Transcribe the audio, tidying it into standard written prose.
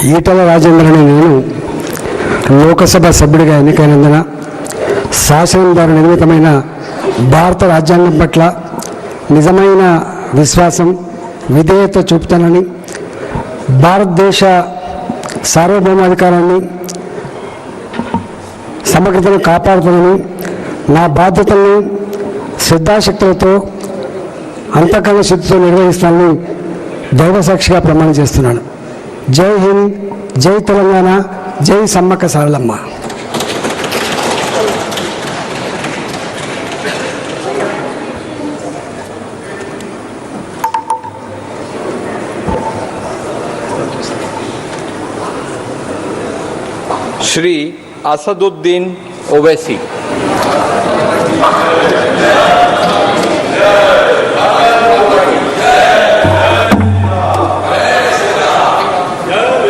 ఈటల రాజేంద్రని నేను లోకసభ సభ్యుడిగా ఎన్నికైనందున శాసనం ద్వారా నిర్మితమైన భారత రాజ్యాంగం పట్ల నిజమైన విశ్వాసం విధేయత చూపుతానని, భారతదేశ సార్వభౌమాధికారాన్ని సమగ్రతను కాపాడుతానని, నా బాధ్యతలను శ్రద్ధాశక్తులతో అంతఃకరణ శక్తితో నిర్వహిస్తానని దైవసాక్షిగా ప్రమాణం చేస్తున్నాను. జై హింద్, జై తెలంగాణ, జై సమ్మక్క సారలమ్మ. श्री असदुद्दीन ओवैसी।